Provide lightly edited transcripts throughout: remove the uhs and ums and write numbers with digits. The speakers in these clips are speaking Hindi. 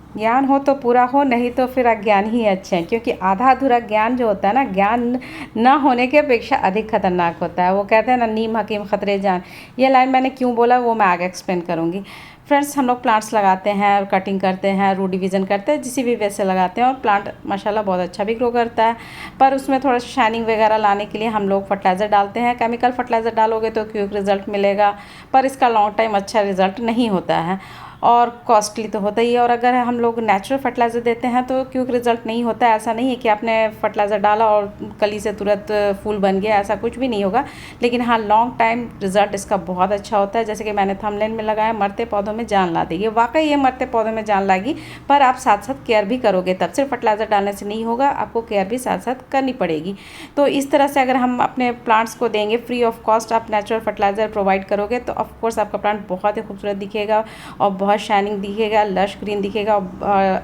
ज्ञान हो तो पूरा हो, नहीं तो फिर अज्ञान ही अच्छे हैं, क्योंकि आधा अधूरा ज्ञान जो होता है ना, ज्ञान ना होने की अपेक्षा अधिक खतरनाक होता है। वो कहते हैं ना, नीम हकीम खतरे जान। ये लाइन मैंने क्यों बोला वो मैं आगे एक्सप्लेन करूँगी। फ्रेंड्स, हम लोग प्लांट्स लगाते हैं और कटिंग करते हैं, रूट डिवीज़न करते हैं, जिसी भी वे से लगाते हैं, और प्लांट माशाल्लाह बहुत अच्छा भी ग्रो करता है। पर उसमें थोड़ा सा शाइनिंग वगैरह लाने के लिए हम लोग फर्टिलाइज़र डालते हैं। केमिकल फर्टिलाइज़र डालोगे तो क्विक रिजल्ट मिलेगा, पर इसका लॉन्ग टाइम अच्छा रिजल्ट नहीं होता है, और कॉस्टली तो होता ही है। और अगर हम लोग नेचुरल फर्टिलाइज़र देते हैं तो क्विक रिजल्ट नहीं होता है। ऐसा नहीं है कि आपने फर्टिलाइज़र डाला और कली से तुरंत फूल बन गया, ऐसा कुछ भी नहीं होगा। लेकिन हाँ, लॉन्ग टाइम रिजल्ट इसका बहुत अच्छा होता है। जैसे कि मैंने थंबनेल में लगाया, मरते पौधों में जान ला देगी। वाकई ये मरते पौधों में जान लाएगी, पर आप साथ साथ केयर भी करोगे तब। सिर्फ फर्टिलाइज़र डालने से नहीं होगा, आपको केयर भी साथ साथ करनी पड़ेगी। तो इस तरह से अगर हम अपने प्लांट्स को देंगे फ्री ऑफ कॉस्ट, आप नेचुरल फर्टिलाइज़र प्रोवाइड करोगे, तो ऑफकोर्स आपका प्लांट बहुत ही खूबसूरत दिखेगा और बहुत शाइनिंग दिखेगा, लश ग्रीन दिखेगा।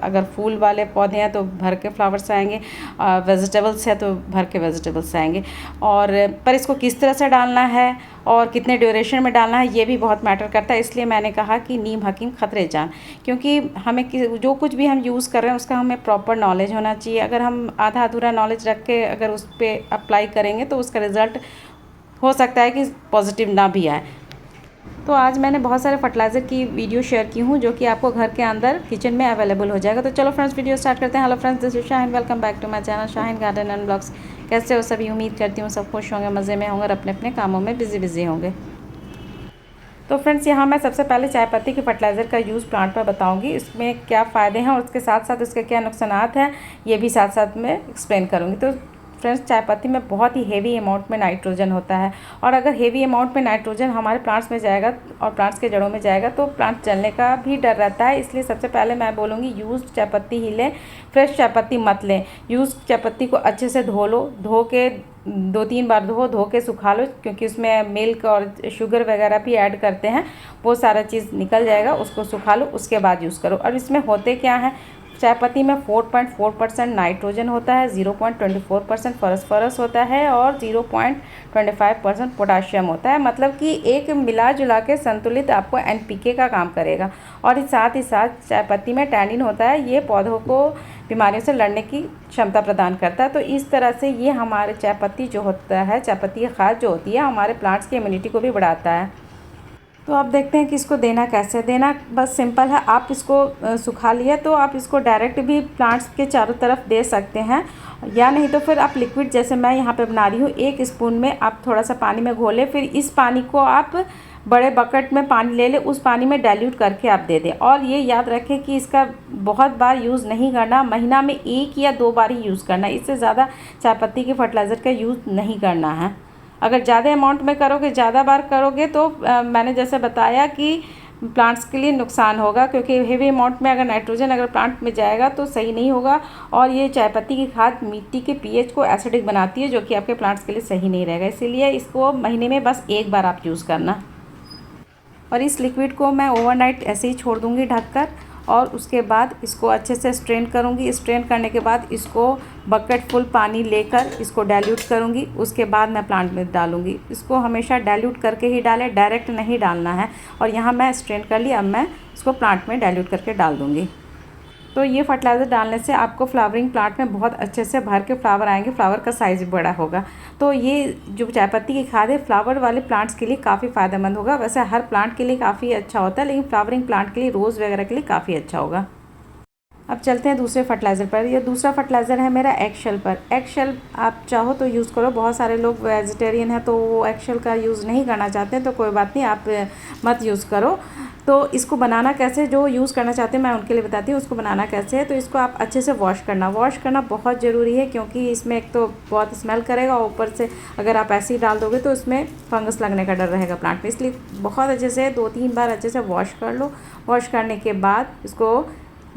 अगर फूल वाले पौधे हैं तो भर के फ्लावर्स आएंगे, वेजिटेबल्स है तो भर के वेजिटेबल्स आएंगे। और पर इसको किस तरह से डालना है और कितने ड्यूरेशन में डालना है, ये भी बहुत मैटर करता है। इसलिए मैंने कहा कि नीम हकीम खतरे जान, क्योंकि हमें जो कुछ भी हम यूज़ कर रहे हैं उसका हमें प्रॉपर नॉलेज होना चाहिए। अगर हम आधा अधूरा नॉलेज रख के अगर उस पर अप्लाई करेंगे तो उसका रिज़ल्ट हो सकता है कि पॉजिटिव ना भी आए। तो आज मैंने बहुत सारे फर्टिलाइज़र की वीडियो शेयर की हूँ, जो कि आपको घर के अंदर किचन में अवेलेबल हो जाएगा। तो चलो फ्रेंड्स, वीडियो स्टार्ट करते हैं। Hello friends, this is Shaheen, welcome back to my channel Shaheen garden and blogs. कैसे हो सभी? उम्मीद करती हूँ सब खुश होंगे, मज़े में होंगे और अपने अपने कामों में बिजी होंगे। तो फ्रेंड्स, यहाँ मैं सबसे पहले चाय पत्ती के फर्टिलाइज़र का यूज़ प्लांट पर बताऊँगी। इसमें क्या फ़ायदे हैं और उसके साथ साथ इसके क्या नुकसानात हैं, ये भी साथ साथ में एक्सप्लेन करूँगी। तो फ्रेंड्स, चाय पत्ती में बहुत ही हेवी अमाउंट में नाइट्रोजन होता है, और अगर हेवी अमाउंट में नाइट्रोजन हमारे प्लांट्स में जाएगा और प्लांट्स के जड़ों में जाएगा तो प्लांट जलने का भी डर रहता है। इसलिए सबसे पहले मैं बोलूँगी, यूज़ चाय पत्ती ही लें, फ्रेश चाय पत्ती मत लें। यूज़ चाय पत्ती को अच्छे से धो लो, धो के 2-3 बार धो के सुखा लो, क्योंकि उसमें मिल्क और शुगर वगैरह भी ऐड करते हैं, वो सारा चीज़ निकल जाएगा। उसको सुखा लो, उसके बाद यूज़ करो। और इसमें होते क्या हैं, चाय पत्ती में 4.4% नाइट्रोजन होता है, 0.24% फॉस्फोरस होता है और 0.25% पोटाशियम होता है। मतलब कि एक मिला जुला के संतुलित आपको NPK का काम करेगा। और साथ ही साथ चाय पत्ती में टैनिन होता है, ये पौधों को बीमारियों से लड़ने की क्षमता प्रदान करता है। तो इस तरह से ये हमारे चाय पत्ती जो होता है, चाय पत्ती की खाद जो होती है, हमारे प्लांट्स की इम्यूनिटी को भी बढ़ाता है। तो आप देखते हैं कि इसको देना कैसे। देना बस सिंपल है। आप इसको सुखा लिया तो आप इसको डायरेक्ट भी प्लांट्स के चारों तरफ दे सकते हैं, या नहीं तो फिर आप लिक्विड, जैसे मैं यहाँ पे बना रही हूँ, 1 स्पून में आप थोड़ा सा पानी में घोलें, फिर इस पानी को आप बड़े बकेट में पानी ले लें, उस पानी में डाइल्यूट करके आप दे दें। और ये याद रखें कि इसका बहुत बार यूज़ नहीं करना, महीना में 1 या 2 बार ही यूज़ करना, इससे ज़्यादा चाय पत्ती के फर्टिलाइज़र का यूज़ नहीं करना है। अगर ज़्यादा अमाउंट में करोगे, ज़्यादा बार करोगे तो मैंने जैसे बताया कि प्लांट्स के लिए नुकसान होगा, क्योंकि हेवी अमाउंट में अगर नाइट्रोजन अगर प्लांट में जाएगा तो सही नहीं होगा। और ये चाय पत्ती की खाद मिट्टी के pH को एसिडिक बनाती है, जो कि आपके प्लांट्स के लिए सही नहीं रहेगा। इसीलिए इसको महीने में बस 1 बार आप यूज़ करना। और इस लिक्विड को मैं ओवरनाइट ऐसे ही छोड़ दूँगी ढककर, और उसके बाद इसको अच्छे से स्ट्रेन करूँगी। स्ट्रेन करने के बाद इसको बकेट फुल पानी लेकर इसको डाइल्यूट करूँगी, उसके बाद मैं प्लांट में डालूँगी। इसको हमेशा डाइल्यूट करके ही डालें, डायरेक्ट नहीं डालना है। और यहाँ मैं स्ट्रेन कर ली, अब मैं इसको प्लांट में डाइल्यूट करके डाल दूँगी। तो ये फर्टिलाइज़र डालने से आपको फ्लावरिंग प्लांट में बहुत अच्छे से भर के फ्लावर आएंगे, फ्लावर का साइज़ भी बड़ा होगा। तो ये जो चाय पत्ती की खाद है, फ्लावर वाले प्लांट्स के लिए काफ़ी फ़ायदेमंद होगा। वैसे हर प्लांट के लिए काफ़ी अच्छा होता है, लेकिन फ्लावरिंग प्लांट के लिए, रोज़ वगैरह के लिए काफ़ी अच्छा होगा। अब चलते हैं दूसरे फर्टिलाइज़र पर। ये दूसरा फर्टिलाइज़र है मेरा एगशेल पर। एगशेल आप चाहो तो यूज़ करो, बहुत सारे लोग वेजिटेरियन हैं तो वो एगशेल का यूज़ नहीं करना चाहते हैं, तो कोई बात नहीं, आप मत यूज़ करो। तो इसको बनाना कैसे, जो यूज़ करना चाहते हैं मैं उनके लिए बताती हूँ उसको बनाना कैसे है। तो इसको आप अच्छे से वॉश करना बहुत ज़रूरी है, क्योंकि इसमें एक तो बहुत स्मेल करेगा, और ऊपर से अगर आप ऐसे ही डाल दोगे तो इसमें फंगस लगने का डर रहेगा प्लांट में। इसलिए बहुत अच्छे से 2-3 बार अच्छे से वॉश कर लो। वॉश करने के बाद इसको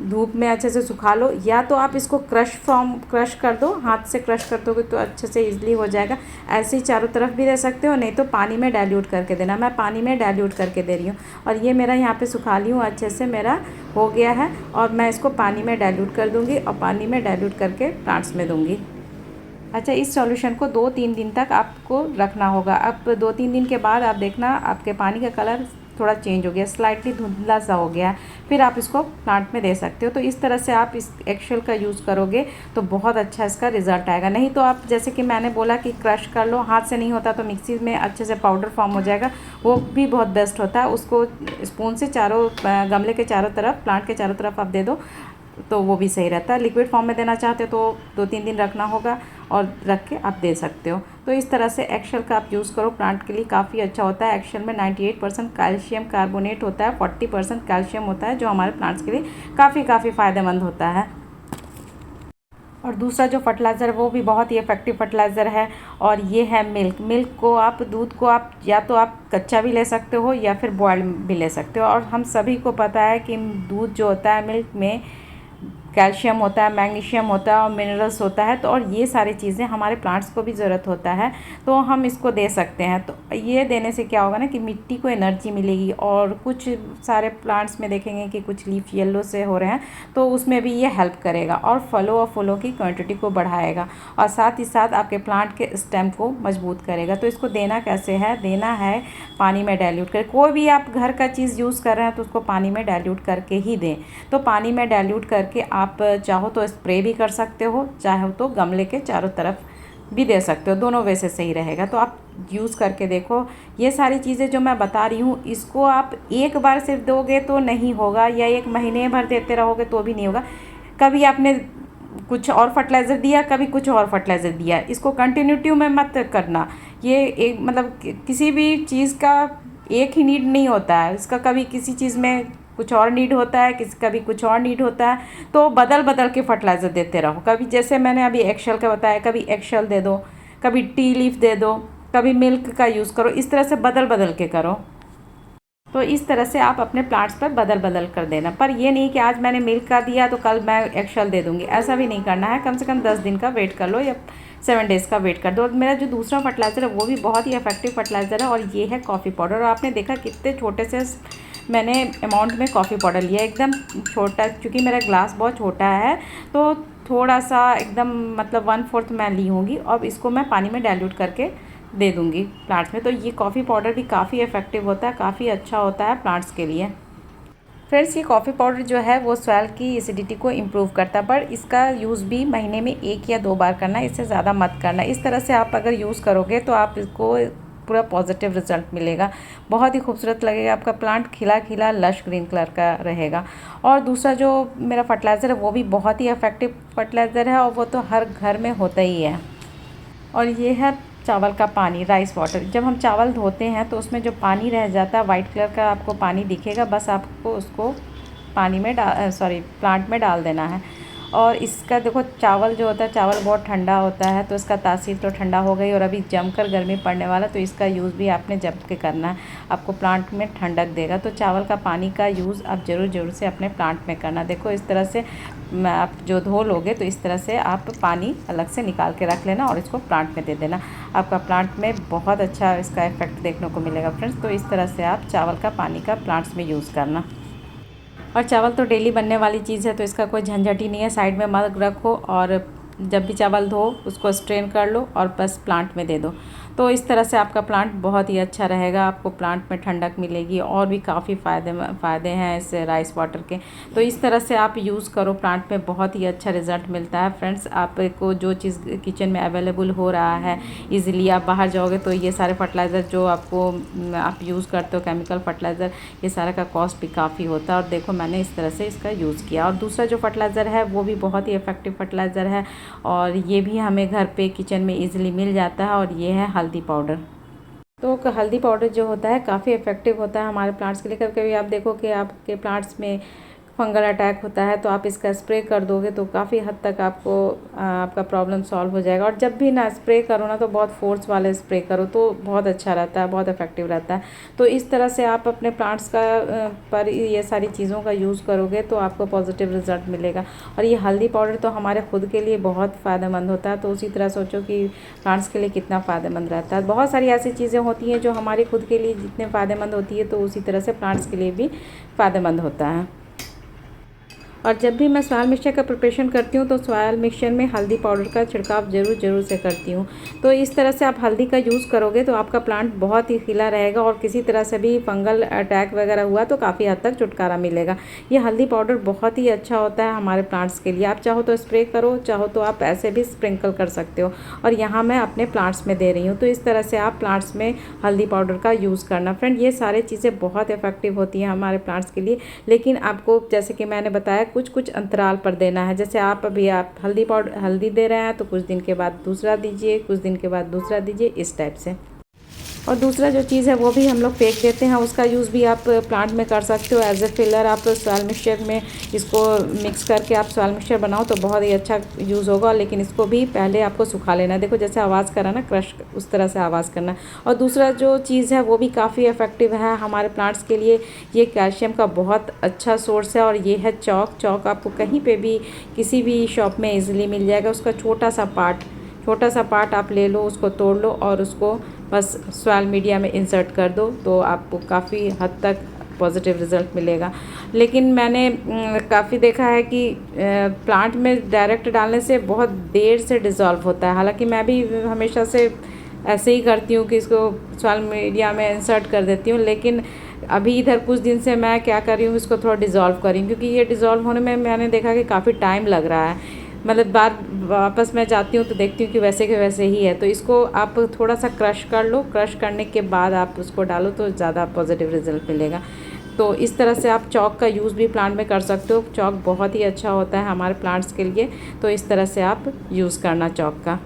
धूप में अच्छे से सुखा लो, या तो आप इसको क्रश कर दो, हाथ से क्रश कर दोगे तो अच्छे से ईजिली हो जाएगा। ऐसे ही चारों तरफ भी दे सकते हो, नहीं तो पानी में डाइल्यूट करके देना। मैं पानी में डाइल्यूट करके दे रही हूँ, और ये मेरा यहाँ पे सुखा ली हूँ, अच्छे से मेरा हो गया है। और मैं इसको पानी में डाइल्यूट कर दूँगी और पानी में डाइल्यूट करके प्लांट्स में दूँगी। अच्छा, इस सॉल्यूशन को 2-3 दिन तक आपको रखना होगा। अब 2-3 दिन के बाद आप देखना आपके पानी का कलर थोड़ा चेंज हो गया, स्लाइटली धुंधला सा हो गया, फिर आप इसको प्लांट में दे सकते हो। तो इस तरह से आप इस एगशेल का यूज़ करोगे तो बहुत अच्छा इसका रिज़ल्ट आएगा। नहीं तो आप जैसे कि मैंने बोला कि क्रश कर लो, हाथ से नहीं होता तो मिक्सी में अच्छे से पाउडर फॉर्म हो जाएगा, वो भी बहुत बेस्ट होता है। उसको स्पून से चारों गमले के चारों तरफ, प्लांट के चारों तरफ आप दे दो तो वो भी सही रहता है। लिक्विड फॉर्म में देना चाहते हो तो 2-3 दिन रखना होगा और रख के आप दे सकते हो। तो इस तरह से एगशेल का आप यूज़ करो, प्लांट के लिए काफ़ी अच्छा होता है। एगशेल में 98% कैल्शियम कार्बोनेट होता है, 40% कैल्शियम होता है, जो हमारे प्लांट्स के लिए काफ़ी फ़ायदेमंद होता है। और दूसरा जो फर्टिलाइज़र वो भी बहुत ही इफ़ेक्टिव फर्टिलाइज़र है, और ये है मिल्क। मिल्क को आप, दूध को आप या तो आप कच्चा भी ले सकते हो या फिर बॉयल भी ले सकते हो। और हम सभी को पता है कि दूध जो होता है, मिल्क में कैल्शियम होता है, मैग्नीशियम होता है और मिनरल्स होता है। तो और ये सारी चीज़ें हमारे प्लांट्स को भी ज़रूरत होता है, तो हम इसको दे सकते हैं। तो ये देने से क्या होगा ना कि मिट्टी को एनर्जी मिलेगी। और कुछ सारे प्लांट्स में देखेंगे कि कुछ लीफ येलो से हो रहे हैं, तो उसमें भी ये हेल्प करेगा और फलों की क्वांटिटी को बढ़ाएगा, और साथ ही साथ आपके प्लांट के स्टेम को मजबूत करेगा। तो इसको देना कैसे है, देना है पानी में डाइल्यूट कर। कोई भी आप घर का चीज़ यूज़ कर रहे हैं तो उसको पानी में डाइल्यूट करके ही दें। तो पानी में डाइल्यूट करके आप चाहो तो स्प्रे भी कर सकते हो, चाहो तो गमले के चारों तरफ भी दे सकते हो, दोनों वे से सही रहेगा। तो आप यूज़ करके देखो। ये सारी चीज़ें जो मैं बता रही हूँ, इसको आप एक बार सिर्फ दोगे तो नहीं होगा, या एक महीने भर देते रहोगे तो भी नहीं होगा। कभी आपने कुछ और फर्टिलाइज़र दिया, कभी कुछ और फर्टिलाइज़र दिया, इसको कंटिन्यूटी में मत करना। ये एक मतलब किसी भी चीज़ का एक ही नीड नहीं होता है, इसका कभी किसी चीज़ में कुछ और नीड होता है, कभी कुछ और नीड होता है। तो बदल बदल के फर्टिलाइज़र देते रहो। कभी जैसे मैंने अभी एगशेल का बताया, कभी एगशेल दे दो, कभी टी लीफ दे दो, कभी मिल्क का यूज़ करो। इस तरह से बदल बदल के करो। तो इस तरह से आप अपने प्लांट्स पर बदल बदल कर देना। पर ये नहीं कि आज मैंने मिल्क का दिया तो कल मैं एगशेल दे दूँगी, ऐसा भी नहीं करना है। कम से कम 10 दिन का वेट कर लो या 7 डेज़ का वेट कर दो। और मेरा जो दूसरा फर्टिलाइज़र है वो भी बहुत ही इफेक्टिव फर्टिलाइज़र है, और ये है कॉफ़ी पाउडर। और आपने देखा कितने छोटे से मैंने अमाउंट में कॉफ़ी पाउडर लिया, एकदम छोटा, क्योंकि मेरा ग्लास बहुत छोटा है तो थोड़ा सा एकदम मतलब 1/4 मैं ली होंगी। अब इसको मैं पानी में डाइल्यूट करके दे दूँगी प्लांट्स में। तो ये कॉफ़ी पाउडर भी काफ़ी इफ़ेक्टिव होता है, काफ़ी अच्छा होता है प्लांट्स के लिए। फ्रेंड्स, ये कॉफ़ी पाउडर जो है वो सॉइल की एसिडिटी को इम्प्रूव करता है, पर इसका यूज़ भी महीने में 1 या 2 बार करना है, इससे ज़्यादा मत करना। इस तरह से आप अगर यूज़ करोगे तो आप इसको पूरा पॉजिटिव रिजल्ट मिलेगा, बहुत ही खूबसूरत लगेगा आपका प्लांट, खिला खिला लश ग्रीन कलर का रहेगा। और दूसरा जो मेरा फर्टिलाइज़र है वो भी बहुत ही इफेक्टिव फर्टिलाइज़र है, और वो तो हर घर में होता ही है, और ये है चावल का पानी, राइस वाटर। जब हम चावल धोते हैं तो उसमें जो पानी रह जाता है, वाइट कलर का आपको पानी दिखेगा, बस आपको उसको पानी में प्लांट में डाल देना है। और इसका देखो, चावल जो होता है, चावल बहुत ठंडा होता है, तो इसका तासीर तो ठंडा हो गई, और अभी जमकर गर्मी पड़ने वाला, तो इसका यूज़ भी आपने जम के करना है, आपको प्लांट में ठंडक देगा। तो चावल का पानी का यूज़ आप ज़रूर से अपने प्लांट में करना। देखो इस तरह से आप जो धो लोगे तो इस तरह से आप पानी अलग से निकाल के रख लेना और इसको प्लांट में दे देना। आपका प्लांट में बहुत अच्छा इसका इफेक्ट देखने को मिलेगा फ्रेंड्स। तो इस तरह से आप चावल का पानी का प्लांट्स में यूज़ करना। और चावल तो डेली बनने वाली चीज़ है, तो इसका कोई झंझट ही नहीं है। साइड में मग रखो और जब भी चावल धो उसको स्ट्रेन कर लो और बस प्लांट में दे दो। तो इस तरह से आपका प्लांट बहुत ही अच्छा रहेगा, आपको प्लांट में ठंडक मिलेगी, और भी काफ़ी फ़ायदे हैं इस राइस वाटर के। तो इस तरह से आप यूज़ करो, प्लांट में बहुत ही अच्छा रिज़ल्ट मिलता है फ्रेंड्स। आपको जो चीज़ किचन में अवेलेबल हो रहा है ईज़िली, आप बाहर जाओगे तो ये सारे फर्टिलाइज़र जो आप यूज़ करते हो, केमिकल फर्टिलाइज़र, ये सारा का कॉस्ट भी काफ़ी होता है। और देखो मैंने इस तरह से इसका यूज़ किया। और दूसरा जो फर्टिलाइज़र है वो भी बहुत ही इफेक्टिव फर्टिलाइज़र है, और ये भी हमें घर पे किचन में ईज़िली मिल जाता है, और ये है हल्दी पाउडर। तो हल्दी पाउडर जो होता है काफ़ी इफेक्टिव होता है हमारे प्लांट्स के लिए। कभी कभी आप देखो कि आपके प्लांट्स में फंगल अटैक होता है, तो आप इसका स्प्रे कर दोगे तो काफ़ी हद तक आपका प्रॉब्लम सॉल्व हो जाएगा। और जब भी ना स्प्रे करो ना, तो बहुत फोर्स वाले स्प्रे करो, तो बहुत अच्छा रहता है, बहुत इफेक्टिव रहता है। तो इस तरह से आप अपने प्लांट्स पर ये सारी चीज़ों का यूज़ करोगे तो आपको पॉजिटिव रिजल्ट मिलेगा। और ये हल्दी पाउडर तो हमारे खुद के लिए बहुत फ़ायदेमंद होता है, तो उसी तरह सोचो कि प्लांट्स के लिए कितना फ़ायदेमंद रहता है। बहुत सारी ऐसी चीज़ें होती हैं जो हमारे खुद के लिए जितने फ़ायदेमंद होती है, तो उसी तरह से प्लांट्स के लिए भी फ़ायदेमंद होता है। और जब भी मैं सॉयल मिक्सचर का प्रिपरेशन करती हूँ तो सॉयल मिक्सचर में हल्दी पाउडर का छिड़काव ज़रूर से करती हूँ। तो इस तरह से आप हल्दी का यूज़ करोगे तो आपका प्लांट बहुत ही खिला रहेगा और किसी तरह से भी फंगल अटैक वगैरह हुआ तो काफ़ी हद तक छुटकारा मिलेगा। ये हल्दी पाउडर बहुत ही अच्छा होता है हमारे प्लांट्स के लिए। आप चाहो तो स्प्रे करो, चाहो तो आप ऐसे भी स्प्रिंकल कर सकते हो, और यहाँ मैं अपने प्लांट्स में दे रही हूँ। तो इस तरह से आप प्लांट्स में हल्दी पाउडर का यूज़ करना। फ्रेंड, ये सारी चीज़ें बहुत इफेक्टिव होती हैं हमारे प्लांट्स के लिए, लेकिन आपको जैसे कि मैंने बताया कुछ अंतराल पर देना है। जैसे आप हल्दी दे रहे हैं तो कुछ दिन के बाद दूसरा दीजिए, कुछ दिन के बाद दूसरा दीजिए, इस टाइप से। और दूसरा जो चीज़ है वो भी हम लोग फेंक देते हैं, उसका यूज़ भी आप प्लांट में कर सकते हो एज ए फिलर। आप सॉयल मिक्सचर में इसको मिक्स करके आप सॉयल मिक्सचर बनाओ तो बहुत ही अच्छा यूज़ होगा, लेकिन इसको भी पहले आपको सुखा लेना। देखो जैसे आवाज़ करा ना, क्रश, उस तरह से आवाज़ करना। और दूसरा जो चीज़ है वो भी काफ़ी इफेक्टिव है हमारे प्लांट्स के लिए। ये कैल्शियम का बहुत अच्छा सोर्स है, और ये है चॉक। चॉक आपको कहीं पर भी किसी भी शॉप में ईजिली मिल जाएगा। उसका छोटा सा पार्ट आप ले लो, उसको तोड़ लो और उसको बस सॉयल मीडिया में इंसर्ट कर दो, तो आपको काफ़ी हद तक पॉजिटिव रिज़ल्ट मिलेगा। लेकिन मैंने काफ़ी देखा है कि प्लांट में डायरेक्ट डालने से बहुत देर से डिज़ोल्व होता है। हालांकि मैं भी हमेशा से ऐसे ही करती हूँ कि इसको सॉयल मीडिया में इंसर्ट कर देती हूँ, लेकिन अभी इधर कुछ दिन से मैं क्या कर रही हूँ, इसको थोड़ा डिज़ोल्व कर रही हूँ, क्योंकि ये डिज़ोल्व होने में मैंने देखा कि काफ़ी टाइम लग रहा है। मतलब बार वापस मैं जाती हूँ तो देखती हूँ कि वैसे के वैसे ही है। तो इसको आप थोड़ा सा क्रश कर लो, क्रश करने के बाद आप उसको डालो तो ज़्यादा पॉजिटिव रिजल्ट मिलेगा। तो इस तरह से आप चॉक का यूज़ भी प्लांट में कर सकते हो। चॉक बहुत ही अच्छा होता है हमारे प्लांट्स के लिए, तो इस तरह से आप यूज़ करना चॉक का।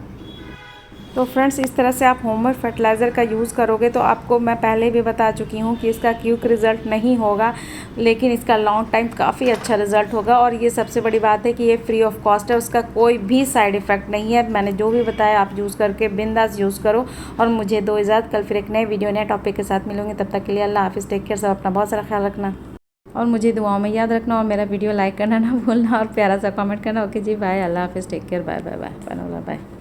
तो फ्रेंड्स, इस तरह से आप होममेड फर्टिलाइज़र का यूज़ करोगे तो आपको मैं पहले भी बता चुकी हूँ कि इसका क्विक रिज़ल्ट नहीं होगा, लेकिन इसका लॉन्ग टाइम काफ़ी अच्छा रिज़ल्ट होगा। और ये सबसे बड़ी बात है कि ये फ्री ऑफ कॉस्ट है, उसका कोई भी साइड इफ़ेक्ट नहीं है। मैंने जो भी बताया आप यूज़ करके बिंदास यूज़ करो। और मुझे दो इजाज़त, कल फिर एक नए वीडियो नए टॉपिक के साथ मिलूंगी। तब तक के लिए अल्लाह हाफिज़, टेक केयर, सब अपना बहुत सारा ख्याल रखना और मुझे दुआओं में याद रखना, और मेरा वीडियो लाइक करना ना भूलना और प्यारा सा कमेंट करना। ओके जी, बाय, अल्लाह हाफिज़, take care, bye bye bye bye.